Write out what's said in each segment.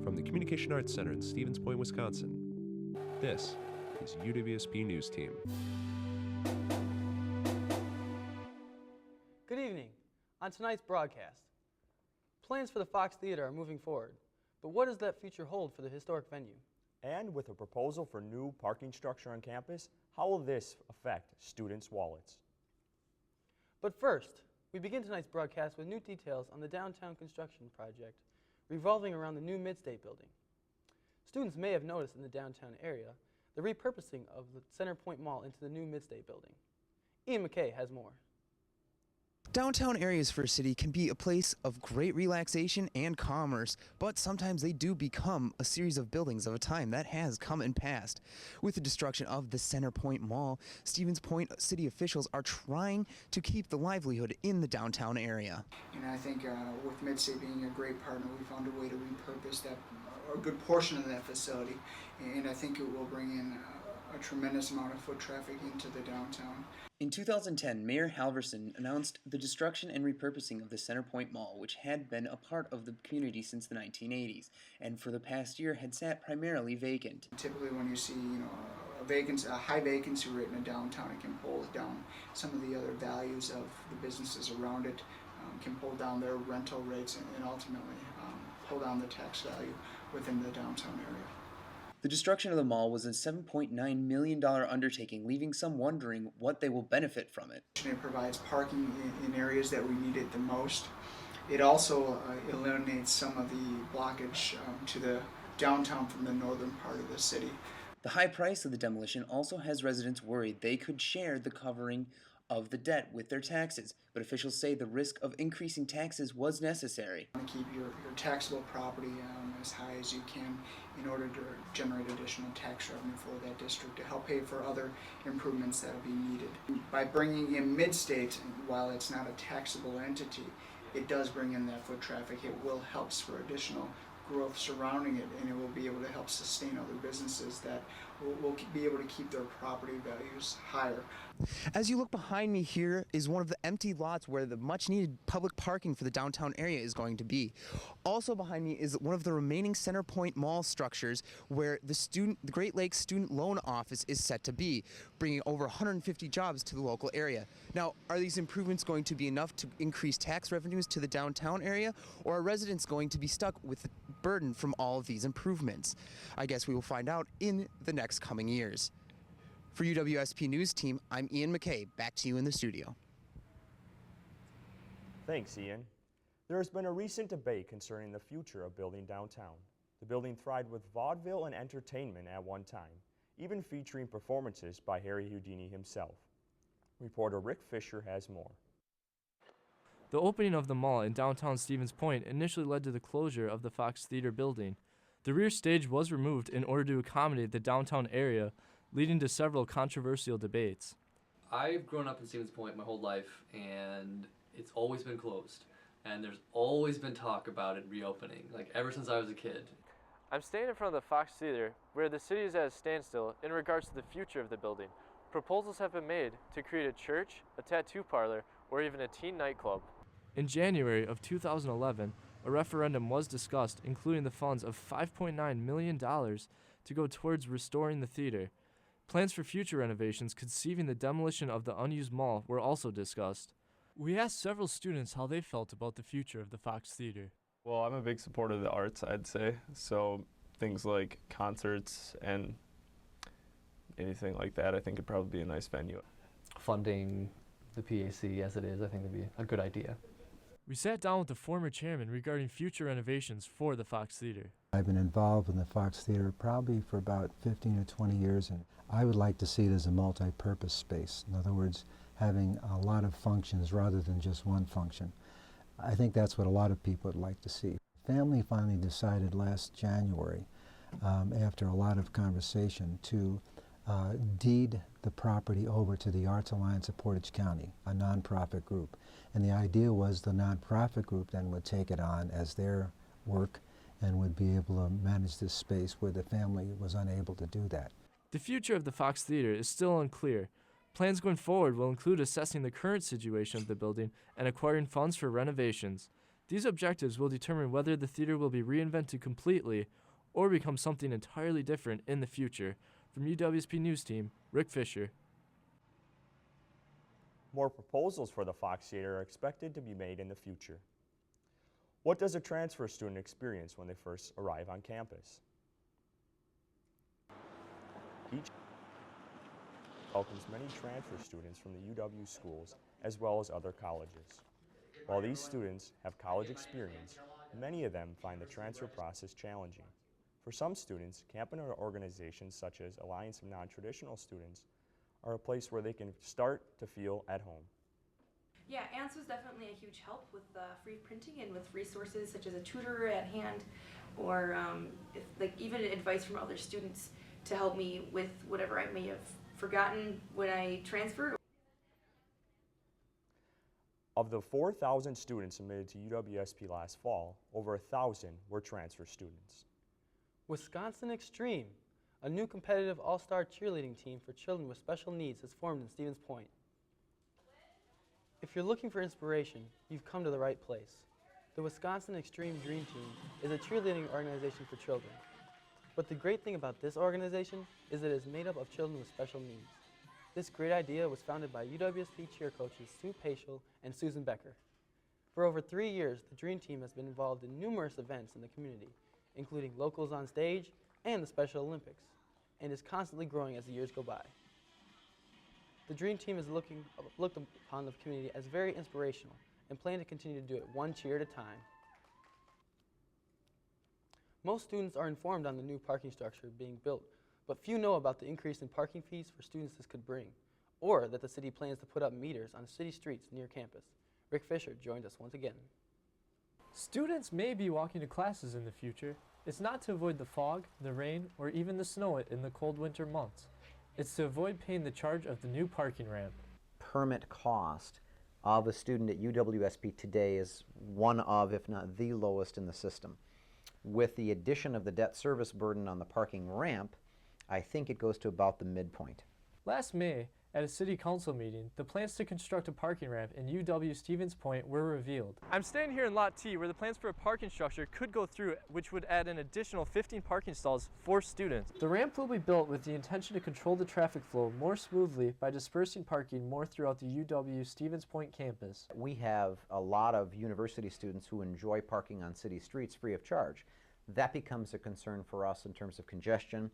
From the Communication Arts Center in Stevens Point, Wisconsin, this is UWSP News Team. Good evening. On tonight's broadcast, plans for the Fox Theater are moving forward, but what does that future hold for the historic venue? And with a proposal for new parking structure on campus, how will this affect students' wallets? But first, we begin tonight's broadcast with new details on the downtown construction project revolving around the new Midstate building. Students may have noticed in the downtown area the repurposing of the Center Point Mall into the new Midstate building. Ian McKay has more. Downtown areas for a city can be a place of great relaxation and commerce, but sometimes they do become a series of buildings of a time that has come and passed. With the destruction of the Center Point Mall, Stevens Point city officials are trying to keep the livelihood in the downtown area. And I think with Midstate being a great partner, we found a way to repurpose that, a good portion of that facility, and I think it will bring in a tremendous amount of foot traffic into the downtown. In 2010, Mayor Halverson announced the destruction and repurposing of the Center Point Mall, which had been a part of the community since the 1980s, and for the past year had sat primarily vacant. Typically when you see a high vacancy rate in a downtown, it can pull down some of the other values of the businesses around it, can pull down their rental rates and ultimately pull down the tax value within the downtown area. The destruction of the mall was a $7.9 million undertaking, leaving some wondering what they will benefit from it. It provides parking in areas that we need it the most. It also eliminates some of the blockage to the downtown from the northern part of the city. The high price of the demolition also has residents worried they could share the covering of the debt with their taxes, but officials say the risk of increasing taxes was necessary. You want to keep your taxable property as high as you can in order to generate additional tax revenue for that district to help pay for other improvements that will be needed. By bringing in Midstate, while it's not a taxable entity, it does bring in that foot traffic. It will help spur additional growth surrounding it, and it will be able to help sustain other businesses that will be able to keep their property values higher. As you look behind me, here is one of the empty lots where the much needed public parking for the downtown area is going to be. Also behind me is one of the remaining Center Point Mall structures where the Great Lakes Student Loan Office is set to be, bringing over 150 jobs to the local area. Now, are these improvements going to be enough to increase tax revenues to the downtown area, or are residents going to be stuck with the burden from all of these improvements? I guess we will find out in the next coming years. For UWSP News Team, I'm Ian McKay. Back to you in the studio. Thanks, Ian. There has been a recent debate concerning the future of building downtown. The building thrived with vaudeville and entertainment at one time, even featuring performances by Harry Houdini himself. Reporter Rick Fisher has more. The opening of the mall in downtown Stevens Point initially led to the closure of the Fox Theater building. The rear stage was removed in order to accommodate the downtown area, leading to several controversial debates. I've grown up in Stevens Point my whole life, and it's always been closed. And there's always been talk about it reopening, like ever since I was a kid. I'm standing in front of the Fox Theater, where the city is at a standstill in regards to the future of the building. Proposals have been made to create a church, a tattoo parlor, or even a teen nightclub. In January of 2011, a referendum was discussed, including the funds of $5.9 million to go towards restoring the theater. Plans for future renovations conceiving the demolition of the unused mall were also discussed. We asked several students how they felt about the future of the Fox Theater. Well, I'm a big supporter of the arts, I'd say. So things like concerts and anything like that, I think it'd probably be a nice venue. Funding the PAC as it is, I think would be a good idea. We sat down with the former chairman regarding future renovations for the Fox Theater. I've been involved in the Fox Theater probably for about 15 or 20 years, and I would like to see it as a multi-purpose space. In other words, having a lot of functions rather than just one function. I think that's what a lot of people would like to see. Family finally decided last January, after a lot of conversation, to deed the property over to the Arts Alliance of Portage County, a nonprofit group. And the idea was the nonprofit group then would take it on as their work and would be able to manage this space where the family was unable to do that. The future of the Fox Theater is still unclear, Plans going forward will include assessing the current situation of the building and acquiring funds for renovations. These objectives will determine whether the theater will be reinvented completely or become something entirely different in the future. From UWSP News Team, Rick Fisher. More proposals for the Fox Theater are expected to be made in the future. What does a transfer student experience when they first arrive on campus? Each welcomes many transfer students from the UW schools as well as other colleges. While these students have college experience, many of them find the transfer process challenging. For some students, campus organizations such as Alliance of Non-Traditional Students are a place where they can start to feel at home. Yeah, ANTS was definitely a huge help with free printing and with resources such as a tutor at hand, or even advice from other students to help me with whatever I may have forgotten when I transferred. Of the 4,000 students admitted to UWSP last fall, over 1,000 were transfer students. Wisconsin Extreme, a new competitive all-star cheerleading team for children with special needs, has formed in Stevens Point. If you're looking for inspiration, you've come to the right place. The Wisconsin Extreme Dream Team is a cheerleading organization for children. But the great thing about this organization is that it is made up of children with special needs. This great idea was founded by UWSP cheer coaches Sue Paschal and Susan Becker. For over 3 years, the Dream Team has been involved in numerous events in the community, including locals on stage and the Special Olympics, and is constantly growing as the years go by. The Dream Team is looked upon the community as very inspirational and plan to continue to do it one cheer at a time. Most students are informed on the new parking structure being built, but few know about the increase in parking fees for students this could bring, or that the city plans to put up meters on city streets near campus. Rick Fisher joined us once again. Students may be walking to classes in the future. It's not to avoid the fog, the rain, or even the snow in the cold winter months. It's to avoid paying the charge of the new parking ramp. Permit cost of a student at UWSP today is one of, if not the lowest in the system. With the addition of the debt service burden on the parking ramp, I think it goes to about the midpoint. Last May, at a city council meeting, the plans to construct a parking ramp in UW Stevens Point were revealed. I'm standing here in Lot T, where the plans for a parking structure could go through, which would add an additional 15 parking stalls for students. The ramp will be built with the intention to control the traffic flow more smoothly by dispersing parking more throughout the UW Stevens Point campus. We have a lot of university students who enjoy parking on city streets free of charge. That becomes a concern for us in terms of congestion,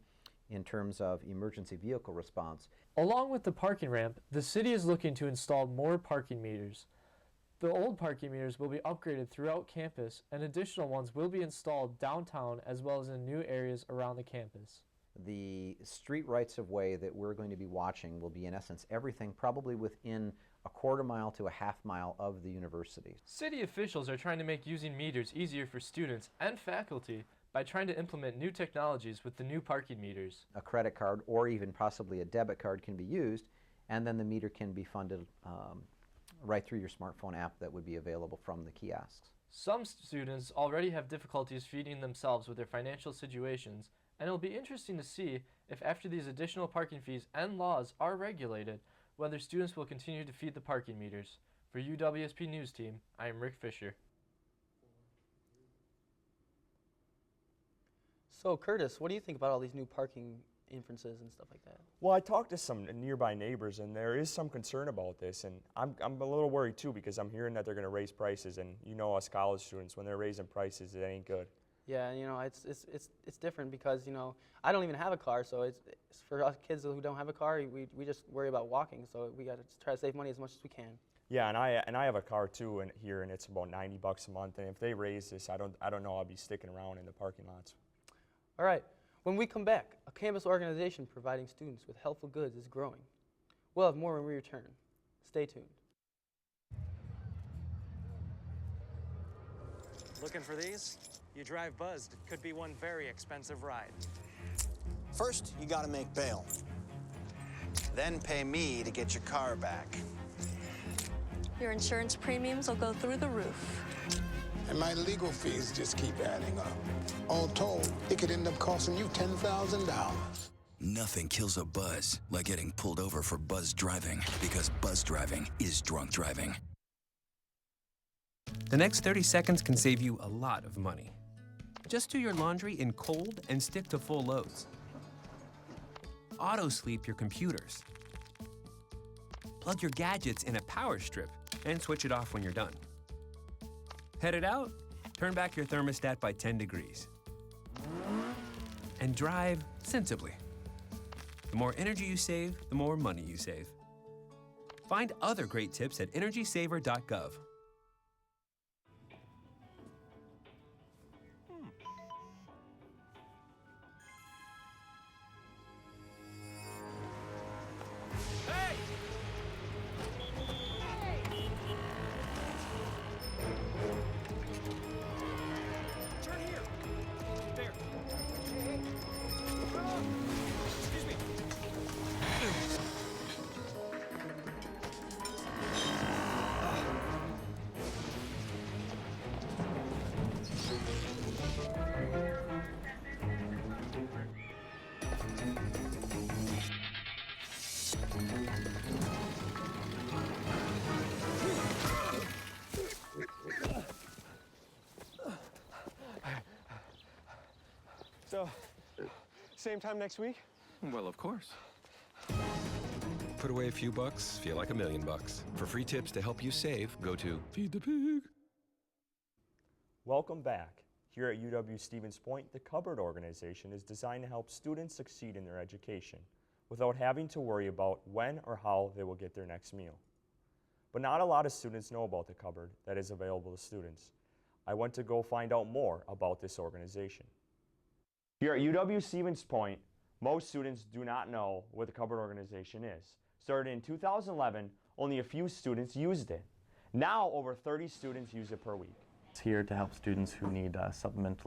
in terms of emergency vehicle response. Along with the parking ramp, the city is looking to install more parking meters. The old parking meters will be upgraded throughout campus, and additional ones will be installed downtown as well as in new areas around the campus. The street rights of way that we're going to be watching will be, in essence, everything probably within a quarter mile to a half mile of the university. City officials are trying to make using meters easier for students and faculty by trying to implement new technologies with the new parking meters. A credit card or even possibly a debit card can be used, and then the meter can be funded right through your smartphone app that would be available from the kiosks. Some students already have difficulties feeding themselves with their financial situations, and it'll be interesting to see if after these additional parking fees and laws are regulated, whether students will continue to feed the parking meters. For UWSP News Team, I am Rick Fisher. So Curtis, what do you think about all these new parking inferences and stuff like that? Well, I talked to some nearby neighbors, and there is some concern about this, and I'm a little worried too, because I'm hearing that they're going to raise prices, and you know us college students, when they're raising prices, it ain't good. Yeah, you know, it's different because, you know, I don't even have a car, so it's for us kids who don't have a car, we just worry about walking, so we got to try to save money as much as we can. Yeah, and I have a car too here, and it's about $90 a month, and if they raise this, I don't know I'll be sticking around in the parking lots. All right, when we come back, a campus organization providing students with helpful goods is growing. We'll have more when we return. Stay tuned. Looking for these? You drive buzzed. It could be one very expensive ride. First, you gotta make bail. Then pay me to get your car back. Your insurance premiums will go through the roof. And my legal fees just keep adding up. All told, it could end up costing you $10,000. Nothing kills a buzz like getting pulled over for buzz driving, because buzz driving is drunk driving. The next 30 seconds can save you a lot of money. Just do your laundry in cold and stick to full loads. Auto-sleep your computers. Plug your gadgets in a power strip and switch it off when you're done. Headed out? Turn back your thermostat by 10 degrees. And drive sensibly. The more energy you save, the more money you save. Find other great tips at energysaver.gov. So, same time next week? Well, of course. Put away a few bucks, feel like $1 million. For free tips to help you save, go to Feed the Pig. Welcome back. Here at UW-Stevens Point, the Cupboard organization is designed to help students succeed in their education without having to worry about when or how they will get their next meal. But not a lot of students know about the Cupboard that is available to students. I went to go find out more about this organization. Here at UW-Stevens Point, most students do not know what the Cupboard organization is. Started in 2011, only a few students used it. Now, over 30 students use it per week. It's here to help students who need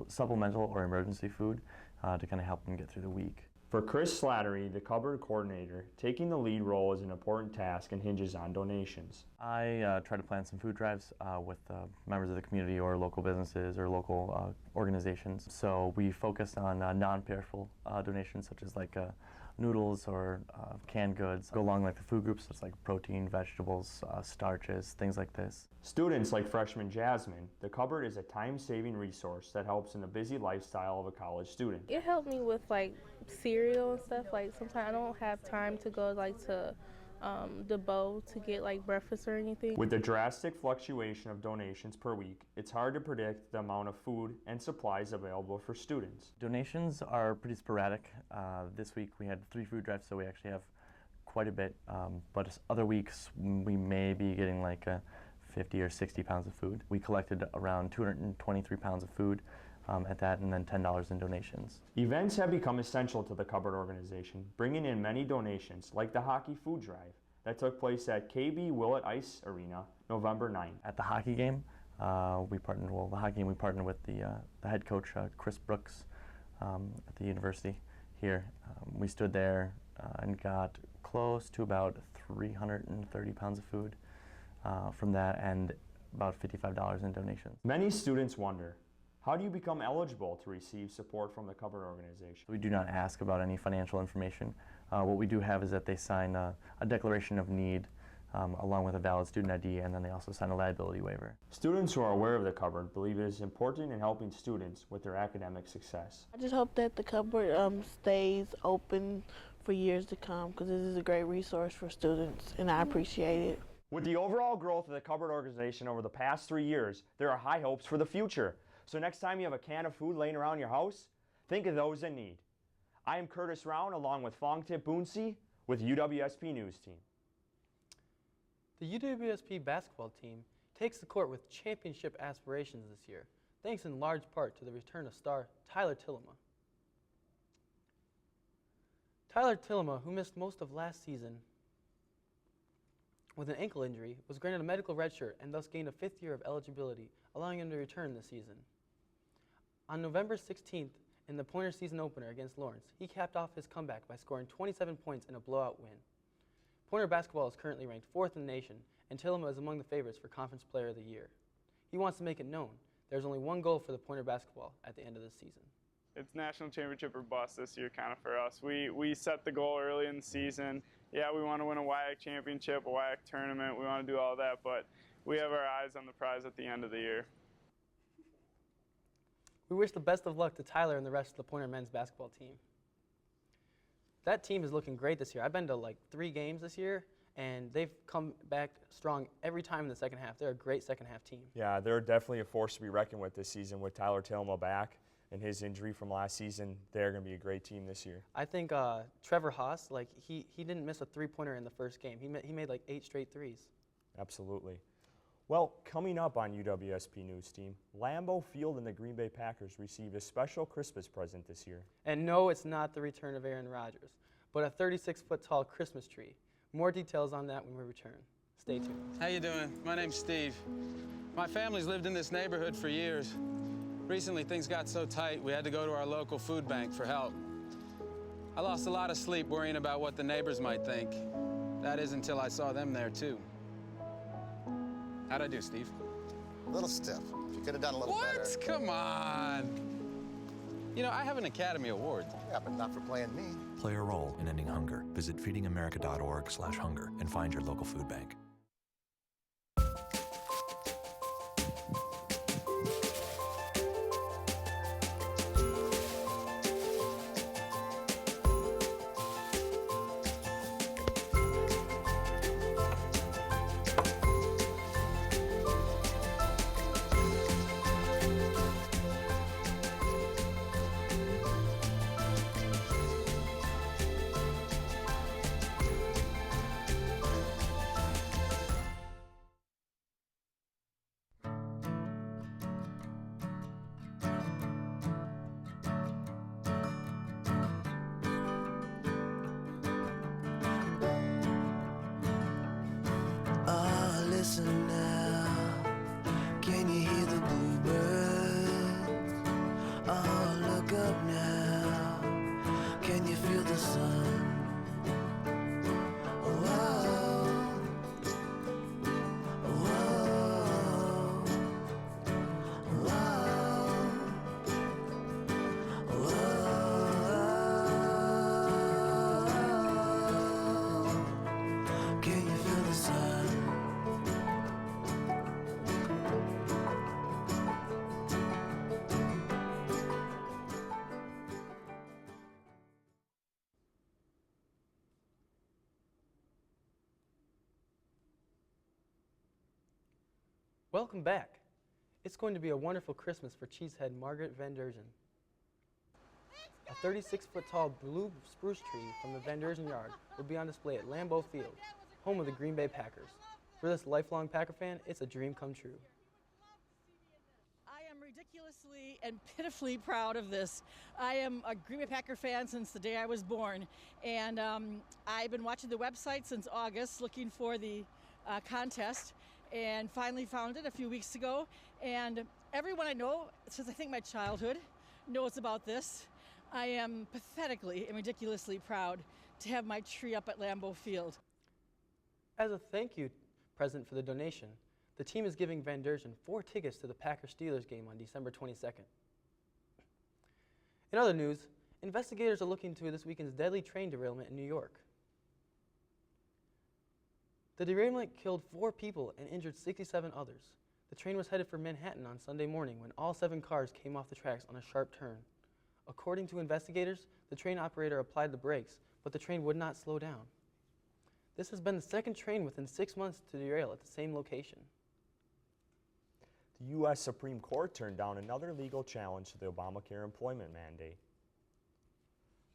supplemental or emergency food to kind of help them get through the week. For Chris Slattery, the Cupboard coordinator, taking the lead role is an important task and hinges on donations. I try to plan some food drives with members of the community or local businesses or local organizations. So we focus on non-perishable donations such as like noodles or canned goods. Go along like the food groups, such like protein, vegetables, starches, things like this. Students like freshman Jasmine, the Cupboard is a time-saving resource that helps in the busy lifestyle of a college student. It helped me with like cereal and stuff. Like sometimes I don't have time to go like to the bowl to get like breakfast or anything. With the drastic fluctuation of donations per week, it's hard to predict the amount of food and supplies available for students. Donations are pretty sporadic. This week we had 3 food drives, so we actually have quite a bit. But other weeks we may be getting like 50 or 60 pounds of food. We collected around 223 pounds of food at that, and then $10 in donations. Events have become essential to the Cupboard organization, bringing in many donations, like the hockey food drive that took place at KB Willett Ice Arena November 9th. At the hockey game, we partnered with the head coach, Chris Brooks, at the university here. We stood there and got close to about 330 pounds of food from that, and about $55 in donations. Many students wonder, how do you become eligible to receive support from the Cupboard organization? We do not ask about any financial information. What we do have is that they sign a declaration of need along with a valid student ID, and then they also sign a liability waiver. Students who are aware of the Cupboard believe it is important in helping students with their academic success. I just hope that the Cupboard stays open for years to come, because this is a great resource for students, and I appreciate it. With the overall growth of the Cupboard organization over the past 3 years, there are high hopes for the future. So next time you have a can of food laying around your house, think of those in need. I am Curtis Round, along with Phongtip Boonsey with UWSP News Team. The UWSP basketball team takes the court with championship aspirations this year, thanks in large part to the return of star Tyler Tillema. Tyler Tillema, who missed most of last season with an ankle injury, was granted a medical redshirt and thus gained a 5th year of eligibility, allowing him to return this season. On November 16th, in the Pointer season opener against Lawrence, he capped off his comeback by scoring 27 points in a blowout win. Pointer basketball is currently ranked 4th in the nation, and Tillema is among the favorites for Conference Player of the Year. He wants to make it known there's only one goal for the Pointer basketball at the end of this season. It's national championship or bust this year kind of for us. We set the goal early in the season. Yeah, we want to win a WIAC championship, a WIAC tournament. We want to do all that, but we have our eyes on the prize at the end of the year. We wish the best of luck to Tyler and the rest of the Pointer men's basketball team. That team is looking great this year. I've been to like 3 games this year, and they've come back strong every time in the second half. They're a great second half team. Yeah, they're definitely a force to be reckoned with this season with Tyler Tilma back and his injury from last season. They're going to be a great team this year. I think Trevor Haas, like he didn't miss a 3-pointer in the first game. He made like 8 straight threes. Absolutely. Well, coming up on UWSP News Team, Lambeau Field and the Green Bay Packers received a special Christmas present this year. And no, it's not the return of Aaron Rodgers, but a 36-foot-tall Christmas tree. More details on that when we return. Stay tuned. How you doing? My name's Steve. My family's lived in this neighborhood for years. Recently, things got so tight, we had to go to our local food bank for help. I lost a lot of sleep worrying about what the neighbors might think. That is until I saw them there, too. How'd I do, Steve? A little stiff. You could have done a little better. What? Come on. You know, I have an Academy Award. Yeah, but not for playing me. Play a role in ending hunger. Visit feedingamerica.org/hunger and find your local food bank. Listen now, can you hear the bluebirds? Oh, look up now, can you feel the sun? Whoa, whoa, whoa, whoa. Can you feel the sun? Welcome back. It's going to be a wonderful Christmas for Cheesehead Margaret Van Derzen. A 36-foot-tall blue spruce tree from the Van Derzen yard will be on display at Lambeau Field, home of the Green Bay Packers. For this lifelong Packer fan, it's a dream come true. I am ridiculously and pitifully proud of this. I am a Green Bay Packer fan since the day I was born, and I've been watching the website since August looking for the contest, and finally found it a few weeks ago. And everyone I know, since I think my childhood, knows about this. I am pathetically and ridiculously proud to have my tree up at Lambeau Field. As a thank you present for the donation, the team is giving Van Derzen 4 tickets to the Packers-Steelers game on December 22nd. In other news, investigators are looking into this weekend's deadly train derailment in New York. The derailment killed 4 people and injured 67 others. The train was headed for Manhattan on Sunday morning when all 7 cars came off the tracks on a sharp turn. According to investigators, the train operator applied the brakes, but the train would not slow down. This has been the second train within 6 months to derail at the same location. The U.S. Supreme Court turned down another legal challenge to the Obamacare employment mandate.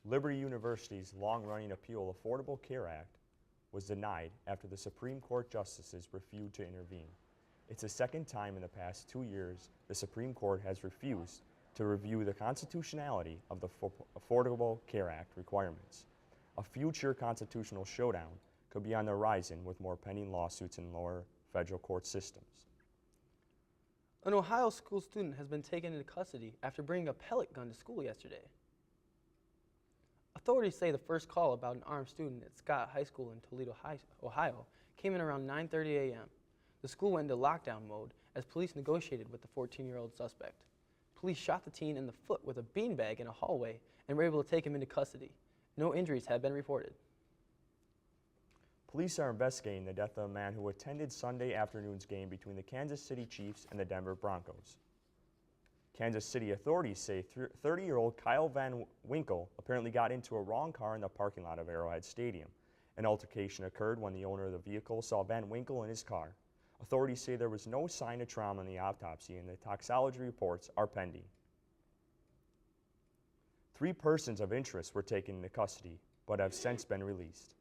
Liberty University's long-running appeal, Affordable Care Act, was denied after the Supreme Court justices refused to intervene. It's the second time in the past 2 years the Supreme Court has refused to review the constitutionality of the Affordable Care Act requirements. A future constitutional showdown could be on the horizon with more pending lawsuits in lower federal court systems. An Ohio school student has been taken into custody after bringing a pellet gun to school yesterday. Authorities say the first call about an armed student at Scott High School in Toledo, Ohio, came in around 9:30 a.m. The school went into lockdown mode as police negotiated with the 14-year-old suspect. Police shot the teen in the foot with a beanbag in a hallway and were able to take him into custody. No injuries have been reported. Police are investigating the death of a man who attended Sunday afternoon's game between the Kansas City Chiefs and the Denver Broncos. Kansas City authorities say 30-year-old Kyle Van Winkle apparently got into a wrong car in the parking lot of Arrowhead Stadium. An altercation occurred when the owner of the vehicle saw Van Winkle in his car. Authorities say there was no sign of trauma in the autopsy and the toxicology reports are pending. 3 persons of interest were taken into custody but have since been released.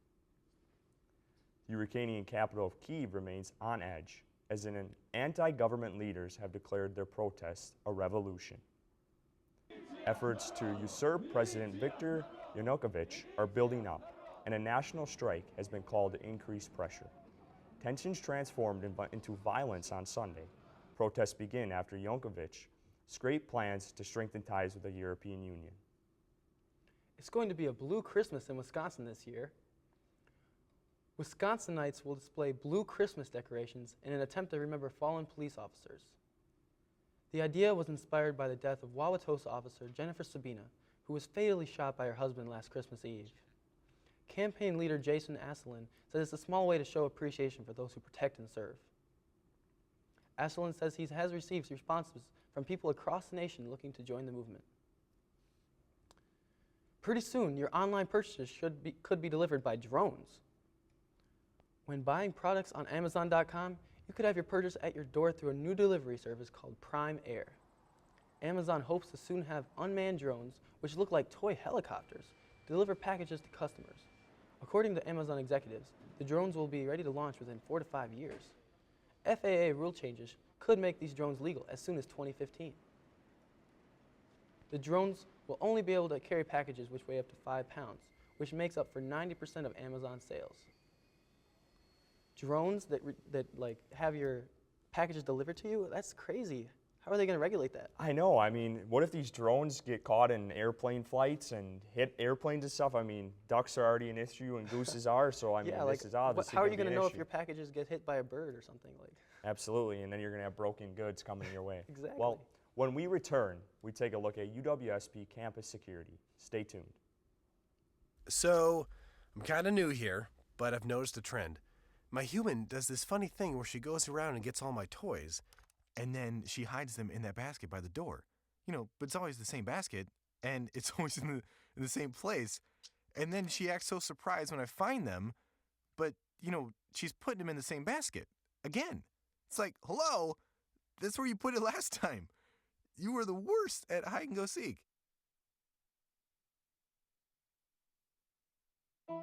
The Ukrainian capital of Kyiv remains on edge, as anti-government leaders have declared their protests a revolution. Efforts to usurp President Viktor Yanukovych are building up, and a national strike has been called to increase pressure. Tensions transformed into violence on Sunday. Protests begin after Yanukovych scraped plans to strengthen ties with the European Union. It's going to be a blue Christmas in Wisconsin this year. Wisconsinites will display blue Christmas decorations in an attempt to remember fallen police officers. The idea was inspired by the death of Wauwatosa officer Jennifer Sabina, who was fatally shot by her husband last Christmas Eve. Campaign leader Jason Asselin says it's a small way to show appreciation for those who protect and serve. Asselin says he has received responses from people across the nation looking to join the movement. Pretty soon, your online purchases could be delivered by drones. When buying products on Amazon.com, you could have your purchase at your door through a new delivery service called Prime Air. Amazon hopes to soon have unmanned drones, which look like toy helicopters, deliver packages to customers. According to Amazon executives, the drones will be ready to launch within 4 to 5 years. FAA rule changes could make these drones legal as soon as 2015. The drones will only be able to carry packages which weigh up to 5 pounds, which makes up for 90% of Amazon sales. Drones that have your packages delivered to you, that's crazy. How are they going to regulate that? I know. I mean, what if these drones get caught in airplane flights and hit airplanes and stuff? I mean, ducks are already an issue and gooses are, so I mean, this is obviously how are you going to know issue. if your packages get hit by a bird or something like? Absolutely, and then you're going to have broken goods coming your way. Exactly. Well, when we return, we take a look at UWSP campus security. Stay tuned. So, I'm kind of new here, but I've noticed a trend. My human does this funny thing where she goes around and gets all my toys, and then she hides them in that basket by the door. You know, but it's always the same basket, and it's always in the same place. And then she acts so surprised when I find them, but, you know, she's putting them in the same basket again. It's like, hello, that's where you put it last time. You were the worst at hide and go seek.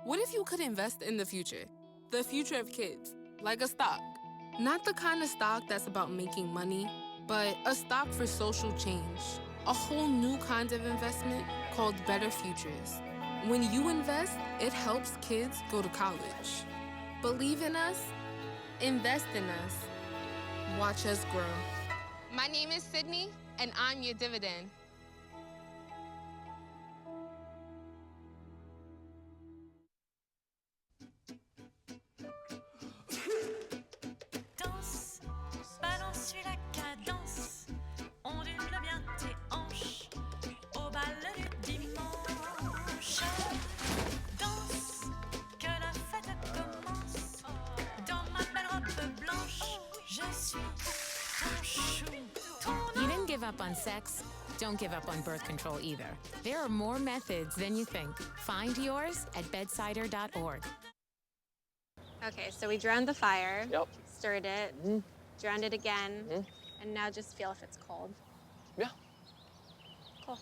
What if you could invest in the future? The future of kids, like a stock. Not the kind of stock that's about making money, but a stock for social change. A whole new kind of investment called Better Futures. When you invest, it helps kids go to college. Believe in us, invest in us, watch us grow. My name is Sydney, and I'm your dividend. Danse, balance, suis la cadence, ondule bien tes hanches, au bal du dimanche. Danse, que la fête commence, dans ma belle robe blanche, je suis ton chou. You didn't give up on sex. Don't give up on birth control either. There are more methods than you think. Find yours at bedsider.org. Okay, so we drowned the fire. Yep. Stirred it. Drowned it again. And now just feel if it's cold. Yeah. Cool.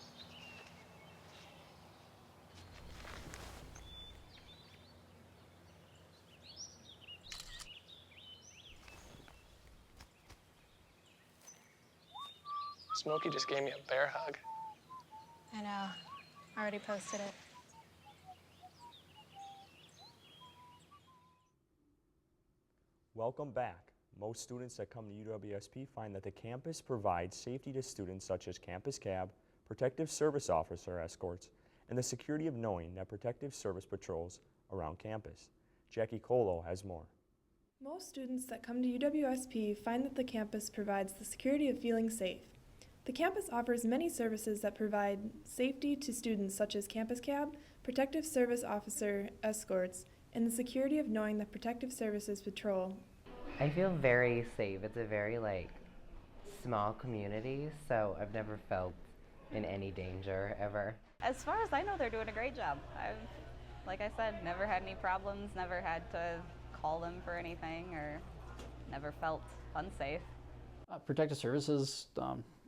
Smokey just gave me a bear hug. I know. I already posted it. Welcome back. Most students that come to UWSP find that the campus provides safety to students such as campus cab, protective service officer escorts, and the security of knowing that protective service patrols around campus. Jackie Colo has more. Most students that come to UWSP find that the campus provides the security of feeling safe. The campus offers many services that provide safety to students, such as campus cab, protective service officer escorts, and the security of knowing that protective services patrol. I feel very safe. It's a very small community, so I've never felt in any danger ever. As far as I know, they're doing a great job. I've, like I said, never had any problems, never had to call them for anything, or never felt unsafe. Protective Services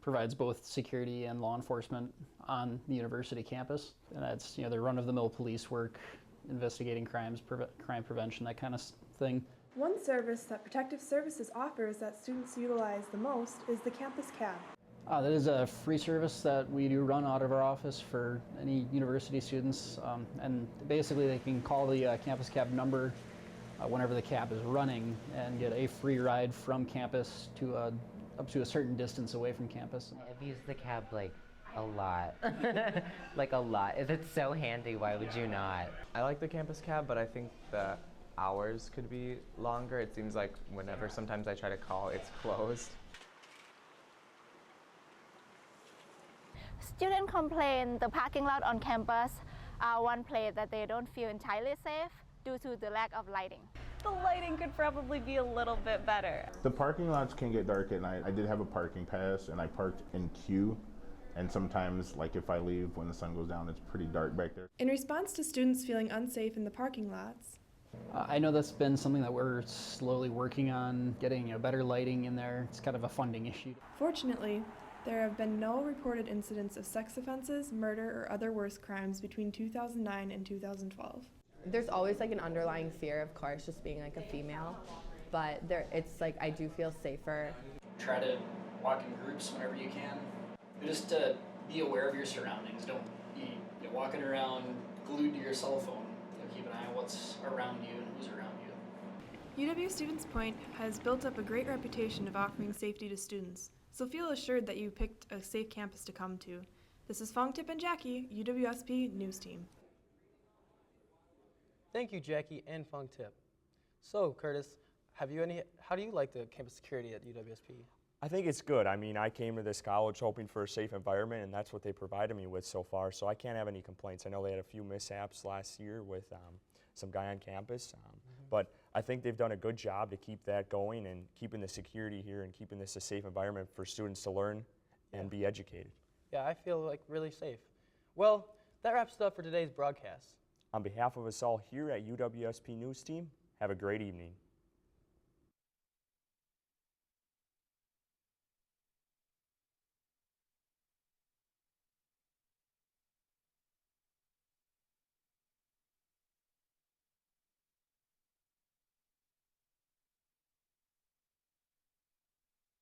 provides both security and law enforcement on the university campus. And that's, the run-of-the-mill police work, investigating crimes, crime prevention, that kind of thing. One service that Protective Services offers that students utilize the most is the campus cab. That is a free service that we do run out of our office for any university students. And basically they can call the campus cab number whenever the cab is running and get a free ride from campus to up to a certain distance away from campus. I've used the cab a lot, a lot. If it's so handy, why would you not? I like the campus cab, but I think the hours could be longer. It seems like whenever sometimes I try to call, it's closed. Students complain the parking lot on campus are one place that they don't feel entirely safe due to the lack of lighting. The lighting could probably be a little bit better. The parking lots can get dark at night. I did have a parking pass and I parked in queue, and sometimes if I leave when the sun goes down, it's pretty dark back there. In response to students feeling unsafe in the parking lots, I know that's been something that we're slowly working on, getting better lighting in there. It's kind of a funding issue. Fortunately, there have been no reported incidents of sex offenses, murder, or other worse crimes between 2009 and 2012. There's always an underlying fear, of course, just being a female, but it's I do feel safer. Try to walk in groups whenever you can. Just to be aware of your surroundings. Don't be walking around glued to your cell phone. Keep an eye on what's around you and who's around you. UW Stevens Point has built up a great reputation of offering safety to students, so feel assured that you picked a safe campus to come to. This is Fong Tip and Jackie, UWSP News Team. Thank you, Jackie and Fong Tip. So, Curtis, how do you like the campus security at UWSP? I think it's good. I mean, I came to this college hoping for a safe environment, and that's what they provided me with so far, so I can't have any complaints. I know they had a few mishaps last year with some guy on campus, but I think they've done a good job to keep that going and keeping the security here and keeping this a safe environment for students to learn and be educated. Yeah, I feel really safe. Well, that wraps it up for today's broadcast. On behalf of us all here at UWSP News Team, have a great evening.